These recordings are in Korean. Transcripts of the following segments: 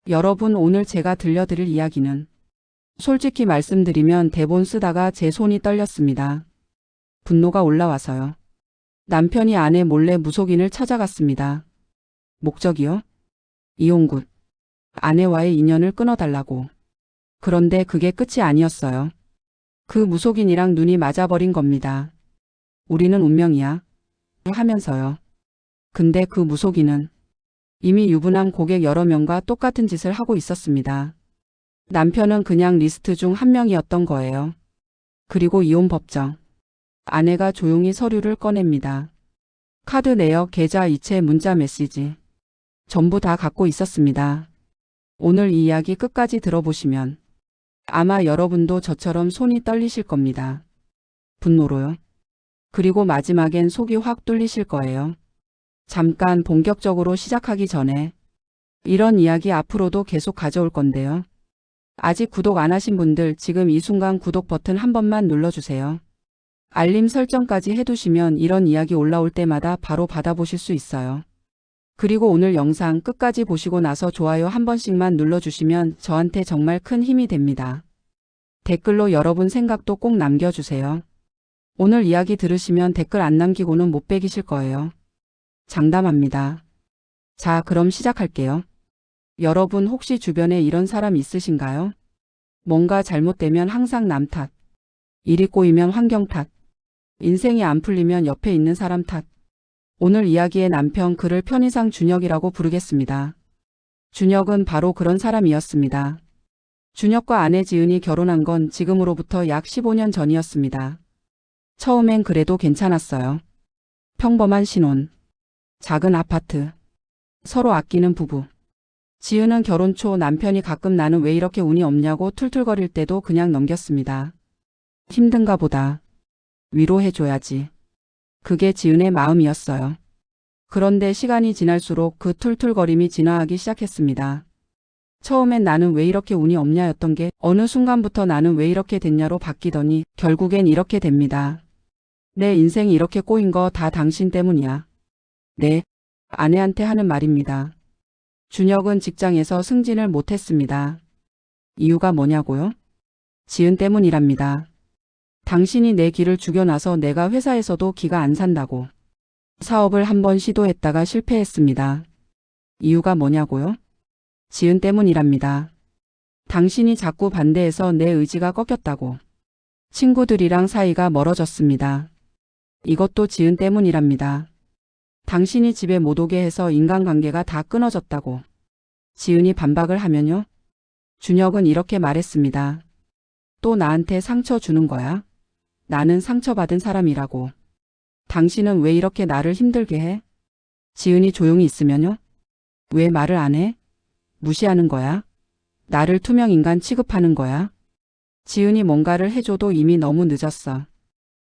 여러분, 오늘 제가 들려드릴 이야기는 솔직히 말씀드리면 대본 쓰다가 제 손이 떨렸습니다. 분노가 올라와서요. 남편이 아내 몰래 무속인을 찾아갔습니다. 목적이요? 이혼굿. 아내와의 인연을 끊어달라고. 그런데 그게 끝이 아니었어요. 그 무속인이랑 눈이 맞아버린 겁니다. 우리는 운명이야. 하면서요. 근데 그 무속인은 이미 유부남 고객 여러 명과 똑같은 짓을 하고 있었습니다. 남편은 그냥 리스트 중 한 명이었던 거예요. 그리고 이혼 법정. 아내가 조용히 서류를 꺼냅니다. 카드 내역, 계좌, 이체, 문자, 메시지. 전부 다 갖고 있었습니다. 오늘 이 이야기 끝까지 들어보시면 아마 여러분도 저처럼 손이 떨리실 겁니다. 분노로요. 그리고 마지막엔 속이 확 뚫리실 거예요. 잠깐 본격적으로 시작하기 전에 이런 이야기 앞으로도 계속 가져올 건데요. 아직 구독 안 하신 분들 지금 이 순간 구독 버튼 한 번만 눌러주세요. 알림 설정까지 해두시면 이런 이야기 올라올 때마다 바로 받아보실 수 있어요. 그리고 오늘 영상 끝까지 보시고 나서 좋아요 한 번씩만 눌러주시면 저한테 정말 큰 힘이 됩니다. 댓글로 여러분 생각도 꼭 남겨주세요. 오늘 이야기 들으시면 댓글 안 남기고는 못 베기실 거예요. 장담합니다. 자, 그럼 시작할게요. 여러분 혹시 주변에 이런 사람 있으신가요? 뭔가 잘못되면 항상 남 탓, 일이 꼬이면 환경 탓, 인생이 안 풀리면 옆에 있는 사람 탓. 오늘 이야기의 남편, 그를 편의상 준혁이라고 부르겠습니다. 준혁은 바로 그런 사람이었습니다. 준혁과 아내 지은이 결혼한 건 지금으로부터 약 15년 전이었습니다. 처음엔 그래도 괜찮았어요. 평범한 신혼, 작은 아파트, 서로 아끼는 부부. 지은은 결혼 초 남편이 가끔 나는 왜 이렇게 운이 없냐고 툴툴거릴 때도 그냥 넘겼습니다. 힘든가 보다. 위로해줘야지. 그게 지은의 마음이었어요. 그런데 시간이 지날수록 그 툴툴거림이 진화하기 시작했습니다. 처음엔 나는 왜 이렇게 운이 없냐였던 게 어느 순간부터 나는 왜 이렇게 됐냐로 바뀌더니 결국엔 이렇게 됩니다. 내 인생이 이렇게 꼬인 거 다 당신 때문이야. 네, 아내한테 하는 말입니다. 준혁은 직장에서 승진을 못했습니다. 이유가 뭐냐고요? 지은 때문이랍니다. 당신이 내 기를 죽여놔서 내가 회사에서도 기가 안 산다고. 사업을 한번 시도했다가 실패했습니다. 이유가 뭐냐고요? 지은 때문이랍니다. 당신이 자꾸 반대해서 내 의지가 꺾였다고. 친구들이랑 사이가 멀어졌습니다. 이것도 지은 때문이랍니다. 당신이 집에 못 오게 해서 인간관계가 다 끊어졌다고. 지은이 반박을 하면요. 준혁은 이렇게 말했습니다. 또 나한테 상처 주는 거야? 나는 상처받은 사람이라고. 당신은 왜 이렇게 나를 힘들게 해? 지은이 조용히 있으면요. 왜 말을 안 해? 무시하는 거야? 나를 투명인간 취급하는 거야? 지은이 뭔가를 해줘도 이미 너무 늦었어.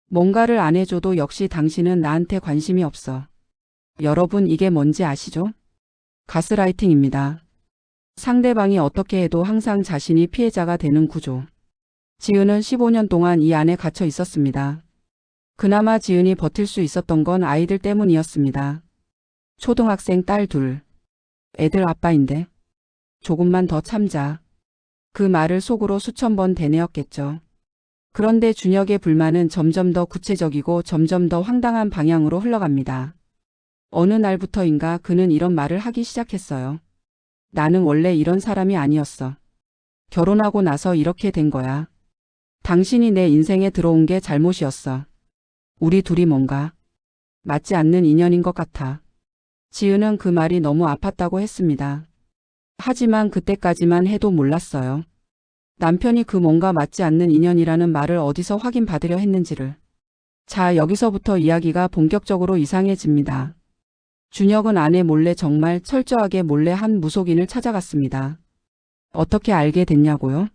뭔가를 안 해줘도 역시 당신은 나한테 관심이 없어. 여러분, 이게 뭔지 아시죠? 가스라이팅입니다. 상대방이 어떻게 해도 항상 자신이 피해자가 되는 구조. 지은은 15년 동안 이 안에 갇혀 있었습니다. 그나마 지은이 버틸 수 있었던 건 아이들 때문이었습니다. 초등학생 딸 둘. 애들 아빠인데. 조금만 더 참자. 그 말을 속으로 수천 번 되뇌었겠죠. 그런데 준혁의 불만은 점점 더 구체적이고 점점 더 황당한 방향으로 흘러갑니다. 어느 날부터인가 그는 이런 말을 하기 시작했어요. 나는 원래 이런 사람이 아니었어. 결혼하고 나서 이렇게 된 거야. 당신이 내 인생에 들어온 게 잘못이었어. 우리 둘이 뭔가 맞지 않는 인연인 것 같아. 지은은 그 말이 너무 아팠다고 했습니다. 하지만 그때까지만 해도 몰랐어요. 남편이 그 뭔가 맞지 않는 인연이라는 말을 어디서 확인받으려 했는지를. 자, 여기서부터 이야기가 본격적으로 이상해집니다. 준혁은 아내 몰래, 정말 철저하게 몰래 한 무속인을 찾아갔습니다. 어떻게 알게 됐냐고요?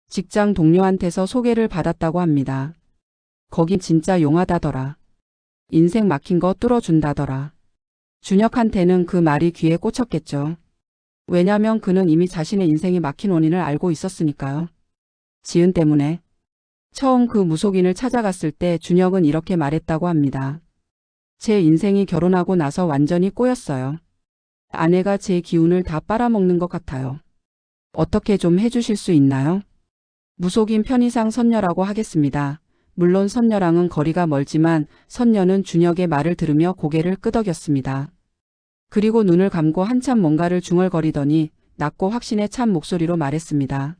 직장 동료한테서 소개를 받았다고 합니다. 거긴 진짜 용하다더라. 인생 막힌 거 뚫어준다더라. 준혁한테는 그 말이 귀에 꽂혔겠죠. 왜냐면 그는 이미 자신의 인생이 막힌 원인을 알고 있었으니까요. 지은 때문에. 처음 그 무속인을 찾아갔을 때 준혁은 이렇게 말했다고 합니다. 제 인생이 결혼하고 나서 완전히 꼬였어요. 아내가 제 기운을 다 빨아먹는 것 같아요. 어떻게 좀 해주실 수 있나요? 무속인 편의상 선녀라고 하겠습니다. 물론 선녀랑은 거리가 멀지만 선녀는 준혁의 말을 들으며 고개를 끄덕였습니다. 그리고 눈을 감고 한참 뭔가를 중얼거리더니 낮고 확신에 찬 목소리로 말했습니다.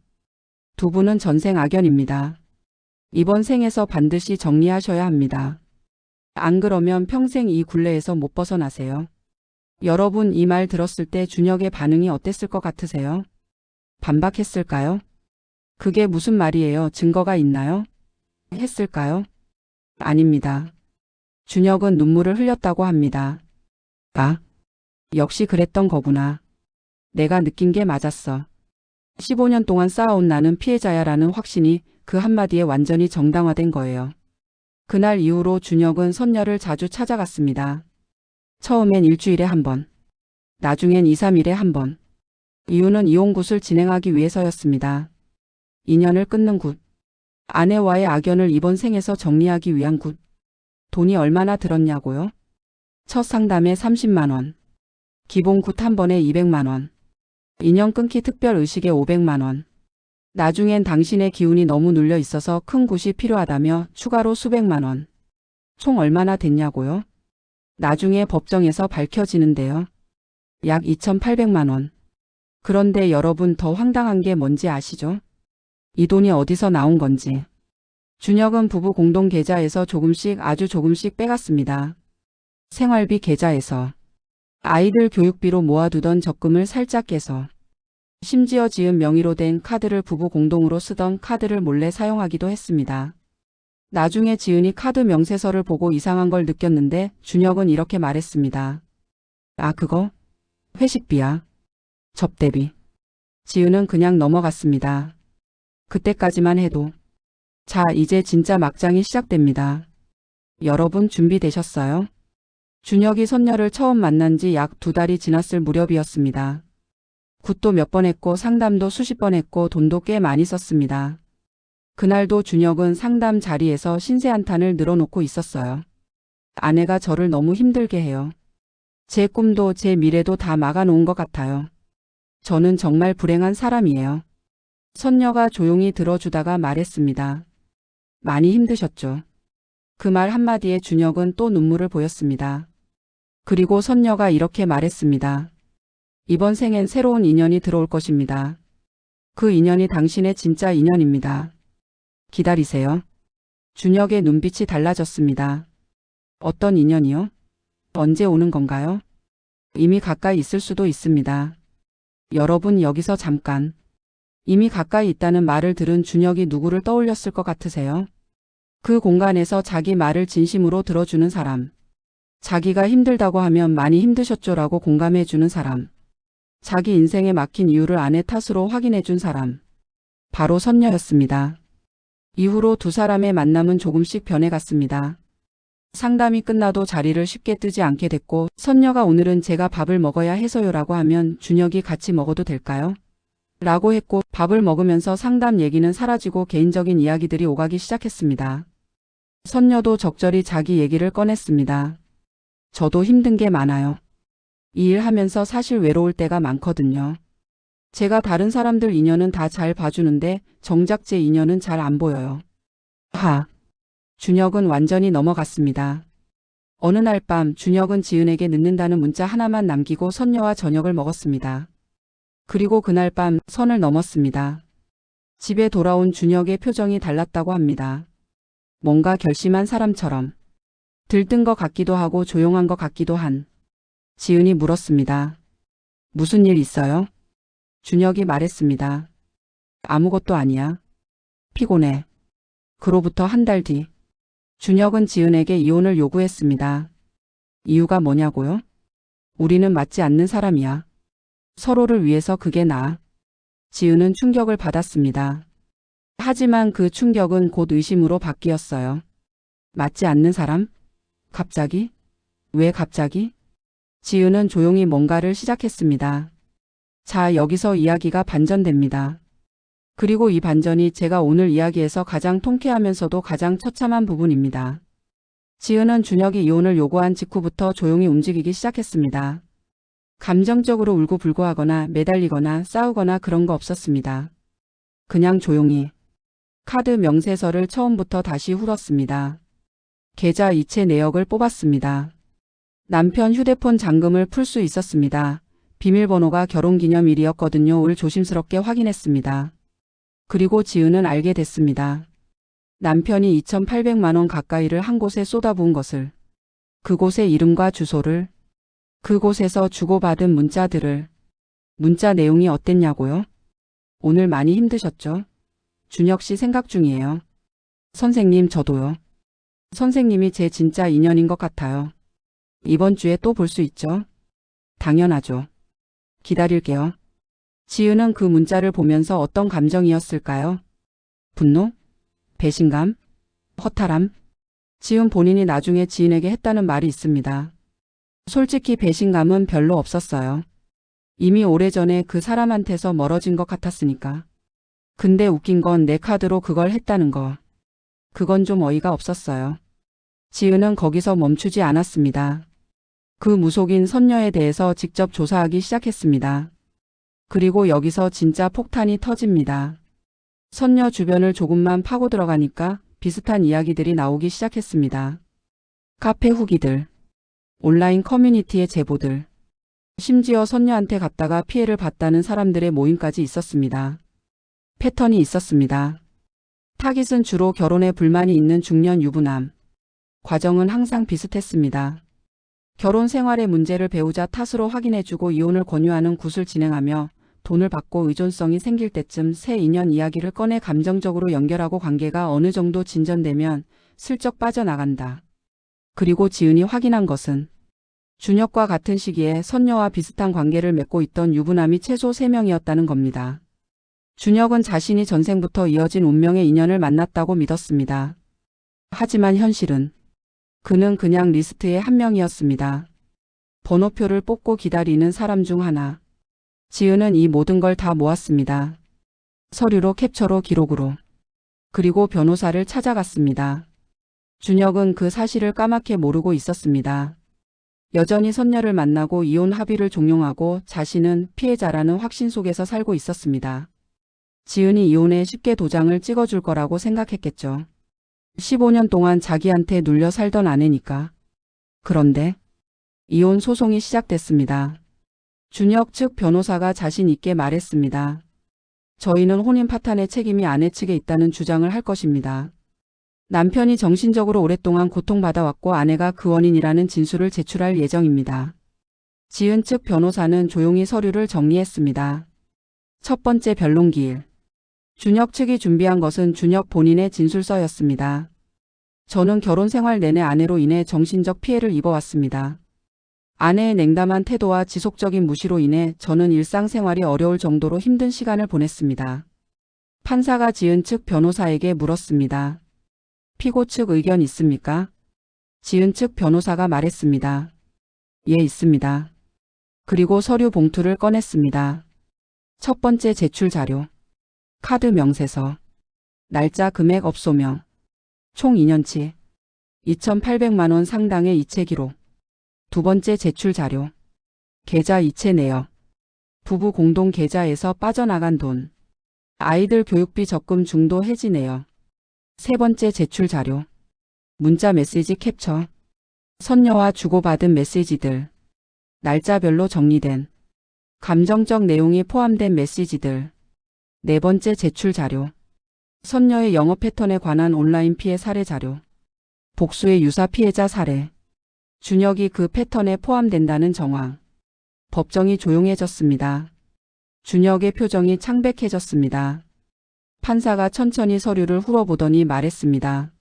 두 분은 전생 악연입니다. 이번 생에서 반드시 정리하셔야 합니다. 안 그러면 평생 이 굴레에서 못 벗어나세요. 여러분 이 말 들었을 때 준혁의 반응이 어땠을 것 같으세요? 반박했을까요? 그게 무슨 말이에요? 증거가 있나요? 했을까요? 아닙니다. 준혁은 눈물을 흘렸다고 합니다. 아, 역시 그랬던 거구나. 내가 느낀 게 맞았어. 15년 동안 쌓아온 나는 피해자야라는 확신이 그 한마디에 완전히 정당화된 거예요. 그날 이후로 준혁은 선녀를 자주 찾아갔습니다. 처음엔 일주일에 한 번, 나중엔 2, 3일에 한 번. 이유는 이혼굿을 진행하기 위해서였습니다. 인연을 끊는 굿. 아내와의 악연을 이번 생에서 정리하기 위한 굿. 돈이 얼마나 들었냐고요? 첫 상담에 30만 원. 기본 굿 한 번에 200만 원. 인연 끊기 특별 의식에 500만 원. 나중엔 당신의 기운이 너무 눌려 있어서 큰 굿이 필요하다며 추가로 수백만 원. 총 얼마나 됐냐고요? 나중에 법정에서 밝혀지는데요. 약 2,800만 원. 그런데 여러분 더 황당한 게 뭔지 아시죠? 이 돈이 어디서 나온 건지. 준혁은 부부 공동 계좌에서 조금씩 아주 조금씩 빼갔습니다. 생활비 계좌에서. 아이들 교육비로 모아두던 적금을 살짝 깨서. 심지어 지은 명의로 된 카드를 부부 공동으로 쓰던 카드를 몰래 사용하기도 했습니다. 나중에 지은이 카드 명세서를 보고 이상한 걸 느꼈는데 준혁은 이렇게 말했습니다. 아 그거? 회식비야. 접대비. 지은은 그냥 넘어갔습니다. 그때까지만 해도. 자 이제 진짜 막장이 시작됩니다. 여러분 준비되셨어요? 준혁이 선녀를 처음 만난 지 약 2달이 지났을 무렵이었습니다. 굿도 몇 번 했고 상담도 수십 번 했고 돈도 꽤 많이 썼습니다. 그날도 준혁은 상담 자리에서 신세 한탄을 늘어놓고 있었어요. 아내가 저를 너무 힘들게 해요. 제 꿈도 제 미래도 다 막아놓은 것 같아요. 저는 정말 불행한 사람이에요. 선녀가 조용히 들어주다가 말했습니다. 많이 힘드셨죠? 그 말 한마디에 준혁은 또 눈물을 보였습니다. 그리고 선녀가 이렇게 말했습니다. 이번 생엔 새로운 인연이 들어올 것입니다. 그 인연이 당신의 진짜 인연입니다. 기다리세요. 준혁의 눈빛이 달라졌습니다. 어떤 인연이요? 언제 오는 건가요? 이미 가까이 있을 수도 있습니다. 여러분 여기서 잠깐. 이미 가까이 있다는 말을 들은 준혁이 누구를 떠올렸을 것 같으세요? 그 공간에서 자기 말을 진심으로 들어주는 사람. 자기가 힘들다고 하면 많이 힘드셨죠라고 공감해주는 사람. 자기 인생에 막힌 이유를 아내 탓으로 확인해준 사람. 바로 선녀였습니다. 이후로 두 사람의 만남은 조금씩 변해갔습니다. 상담이 끝나도 자리를 쉽게 뜨지 않게 됐고 선녀가 오늘은 제가 밥을 먹어야 해서요라고 하면 준혁이 같이 먹어도 될까요? 라고 했고 밥을 먹으면서 상담 얘기는 사라지고 개인적인 이야기들이 오가기 시작했습니다. 선녀도 적절히 자기 얘기를 꺼냈습니다. 저도 힘든 게 많아요. 이 일 하면서 사실 외로울 때가 많거든요. 제가 다른 사람들 인연은 다 잘 봐주는데 정작 제 인연은 잘 안 보여요. 준혁은 완전히 넘어갔습니다. 어느 날 밤 준혁은 지은에게 늦는다는 문자 하나만 남기고 선녀와 저녁을 먹었습니다. 그리고 그날 밤 선을 넘었습니다. 집에 돌아온 준혁의 표정이 달랐다고 합니다. 뭔가 결심한 사람처럼. 들뜬 것 같기도 하고 조용한 것 같기도 한. 지은이 물었습니다. 무슨 일 있어요? 준혁이 말했습니다. 아무것도 아니야. 피곤해. 그로부터 한 달 뒤. 준혁은 지은에게 이혼을 요구했습니다. 이유가 뭐냐고요? 우리는 맞지 않는 사람이야. 서로를 위해서 그게 나아. 지은은 충격을 받았습니다. 하지만 그 충격은 곧 의심으로 바뀌었어요. 맞지 않는 사람? 갑자기? 왜 갑자기? 지은은 조용히 뭔가를 시작했습니다. 자, 여기서 이야기가 반전됩니다. 그리고 이 반전이 제가 오늘 이야기에서 가장 통쾌하면서도 가장 처참한 부분입니다. 지은은 준혁이 이혼을 요구한 직후부터 조용히 움직이기 시작했습니다. 감정적으로 울고불고하거나 매달리거나 싸우거나 그런 거 없었습니다. 그냥 조용히 카드 명세서를 처음부터 다시 훑었습니다. 계좌 이체 내역을 뽑았습니다. 남편 휴대폰 잠금을 풀 수 있었습니다. 비밀번호가 결혼기념일이었거든요. 을 조심스럽게 확인했습니다. 그리고 지은은 알게 됐습니다. 남편이 2,800만 원 가까이를 한 곳에 쏟아부은 것을, 그곳의 이름과 주소를, 그곳에서 주고받은 문자들을. 문자 내용이 어땠냐고요? 오늘 많이 힘드셨죠? 준혁 씨 생각 중이에요. 선생님 저도요. 선생님이 제 진짜 인연인 것 같아요. 이번 주에 또 볼 수 있죠? 당연하죠. 기다릴게요. 지은은 그 문자를 보면서 어떤 감정이었을까요? 분노? 배신감? 허탈함? 지은 본인이 나중에 지은에게 했다는 말이 있습니다. 솔직히 배신감은 별로 없었어요. 이미 오래전에 그 사람한테서 멀어진 것 같았으니까. 근데 웃긴 건 내 카드로 그걸 했다는 거. 그건 좀 어이가 없었어요. 지은은 거기서 멈추지 않았습니다. 그 무속인 선녀에 대해서 직접 조사하기 시작했습니다. 그리고 여기서 진짜 폭탄이 터집니다. 선녀 주변을 조금만 파고 들어가니까 비슷한 이야기들이 나오기 시작했습니다. 카페 후기들, 온라인 커뮤니티의 제보들, 심지어 선녀한테 갔다가 피해를 봤다는 사람들의 모임까지 있었습니다. 패턴이 있었습니다. 타깃은 주로 결혼에 불만이 있는 중년 유부남. 과정은 항상 비슷했습니다. 결혼 생활의 문제를 배우자 탓으로 확인해주고 이혼을 권유하는 굿을 진행하며 돈을 받고 의존성이 생길 때쯤 새 인연 이야기를 꺼내 감정적으로 연결하고 관계가 어느 정도 진전되면 슬쩍 빠져나간다. 그리고 지은이 확인한 것은 준혁과 같은 시기에 선녀와 비슷한 관계를 맺고 있던 유부남이 최소 3명이었다는 겁니다. 준혁은 자신이 전생부터 이어진 운명의 인연을 만났다고 믿었습니다. 하지만 현실은 그는 그냥 리스트의 한 명이었습니다. 번호표를 뽑고 기다리는 사람 중 하나. 지은은 이 모든 걸 다 모았습니다. 서류로 캡처로 기록으로. 그리고 변호사를 찾아갔습니다. 준혁은 그 사실을 까맣게 모르고 있었습니다. 여전히 선녀를 만나고 이혼 합의를 종용하고 자신은 피해자라는 확신 속에서 살고 있었습니다. 지은이 이혼에 쉽게 도장을 찍어줄 거라고 생각했겠죠. 15년 동안 자기한테 눌려 살던 아내니까. 그런데 이혼 소송이 시작됐습니다. 준혁 측 변호사가 자신 있게 말했습니다. 저희는 혼인 파탄의 책임이 아내 측에 있다는 주장을 할 것입니다. 남편이 정신적으로 오랫동안 고통받아왔고 아내가 그 원인이라는 진술을 제출할 예정입니다. 지은 측 변호사는 조용히 서류를 정리했습니다. 첫 번째 변론기일. 준혁 측이 준비한 것은 준혁 본인의 진술서였습니다. 저는 결혼 생활 내내 아내로 인해 정신적 피해를 입어왔습니다. 아내의 냉담한 태도와 지속적인 무시로 인해 저는 일상생활이 어려울 정도로 힘든 시간을 보냈습니다. 판사가 지은 측 변호사에게 물었습니다. 피고 측 의견 있습니까? 지은 측 변호사가 말했습니다. 예, 있습니다. 그리고 서류 봉투를 꺼냈습니다. 첫 번째 제출 자료. 카드 명세서. 날짜 금액 업소명. 총 2년치. 2,800만 원 상당의 이체 기록. 두 번째 제출 자료. 계좌 이체 내역. 부부 공동 계좌에서 빠져나간 돈. 아이들 교육비 적금 중도 해지 내역. 세 번째 제출 자료. 문자 메시지 캡처. 선녀와 주고받은 메시지들. 날짜별로 정리된 감정적 내용이 포함된 메시지들. 네 번째 제출 자료. 선녀의 영업 패턴에 관한 온라인 피해 사례 자료. 복수의 유사 피해자 사례. 준혁이 그 패턴에 포함된다는 정황. 법정이 조용해졌습니다. 준혁의 표정이 창백해졌습니다. 판사가 천천히 서류를 훑어보더니 말했습니다.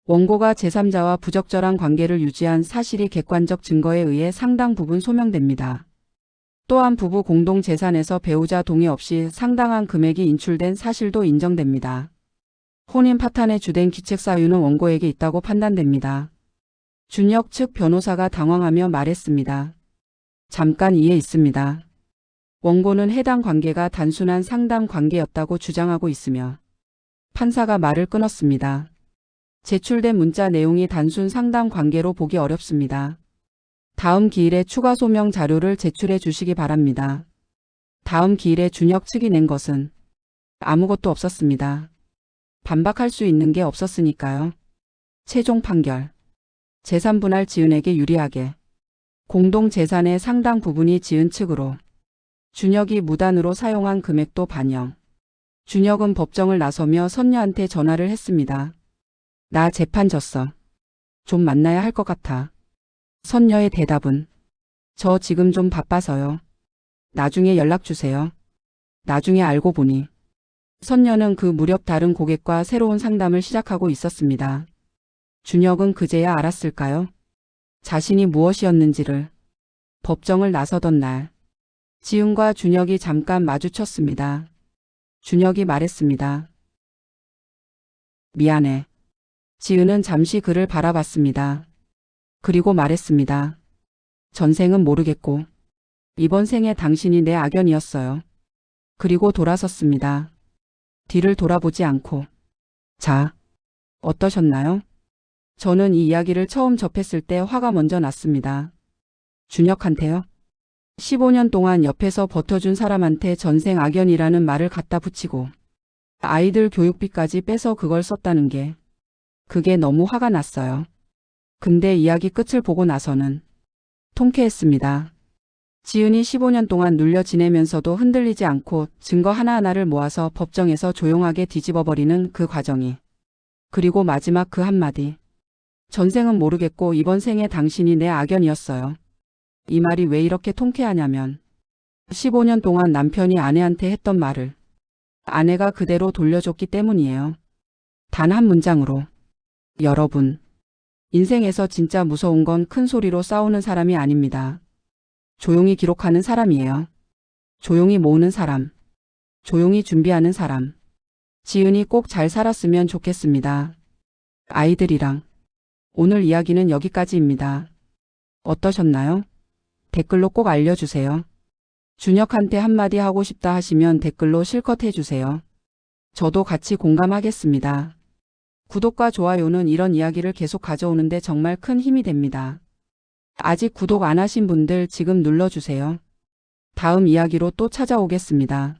원고가 제3자와 부적절한 관계를 유지한 사실이 객관적 증거에 의해 상당 부분 소명됩니다. 또한 부부 공동 재산에서 배우자 동의 없이 상당한 금액이 인출된 사실도 인정됩니다. 혼인 파탄의 주된 기책 사유는 원고에게 있다고 판단됩니다. 준혁 측 변호사가 당황하며 말했습니다. 잠깐 이해 있습니다. 원고는 해당 관계가 단순한 상담 관계였다고 주장하고 있으며 판사가 말을 끊었습니다. 제출된 문자 내용이 단순 상담 관계로 보기 어렵습니다. 다음 기일에 추가 소명 자료를 제출해 주시기 바랍니다. 다음 기일에 준혁 측이 낸 것은 아무것도 없었습니다. 반박할 수 있는 게 없었으니까요. 최종 판결. 재산 분할 지은에게 유리하게 공동 재산의 상당 부분이 지은 측으로 준혁이 무단으로 사용한 금액도 반영. 준혁은 법정을 나서며 선녀한테 전화를 했습니다. 나 재판 졌어. 좀 만나야 할 것 같아. 선녀의 대답은 저 지금 좀 바빠서요. 나중에 연락 주세요. 나중에 알고 보니 선녀는 그 무렵 다른 고객과 새로운 상담을 시작하고 있었습니다. 준혁은 그제야 알았을까요? 자신이 무엇이었는지를. 법정을 나서던 날 지은과 준혁이 잠깐 마주쳤습니다. 준혁이 말했습니다. 미안해. 지은은 잠시 그를 바라봤습니다. 그리고 말했습니다. 전생은 모르겠고 이번 생에 당신이 내 악연이었어요. 그리고 돌아섰습니다. 뒤를 돌아보지 않고. 자, 어떠셨나요? 저는 이 이야기를 처음 접했을 때 화가 먼저 났습니다. 준혁한테요? 15년 동안 옆에서 버텨준 사람한테 전생 악연이라는 말을 갖다 붙이고 아이들 교육비까지 빼서 그걸 썼다는 게 그게 너무 화가 났어요. 근데 이야기 끝을 보고 나서는 통쾌했습니다. 지은이 15년 동안 눌려 지내면서도 흔들리지 않고 증거 하나하나를 모아서 법정에서 조용하게 뒤집어버리는 그 과정이. 그리고 마지막 그 한마디. 전생은 모르겠고 이번 생에 당신이 내 악연이었어요. 이 말이 왜 이렇게 통쾌하냐면 15년 동안 남편이 아내한테 했던 말을 아내가 그대로 돌려줬기 때문이에요. 단 한 문장으로. 여러분, 인생에서 진짜 무서운 건 큰 소리로 싸우는 사람이 아닙니다. 조용히 기록하는 사람이에요. 조용히 모으는 사람. 조용히 준비하는 사람. 지은이 꼭 잘 살았으면 좋겠습니다. 아이들이랑. 오늘 이야기는 여기까지입니다. 어떠셨나요? 댓글로 꼭 알려주세요. 준혁한테 한마디 하고 싶다 하시면 댓글로 실컷 해주세요. 저도 같이 공감하겠습니다. 구독과 좋아요는 이런 이야기를 계속 가져오는데 정말 큰 힘이 됩니다. 아직 구독 안 하신 분들 지금 눌러주세요. 다음 이야기로 또 찾아오겠습니다.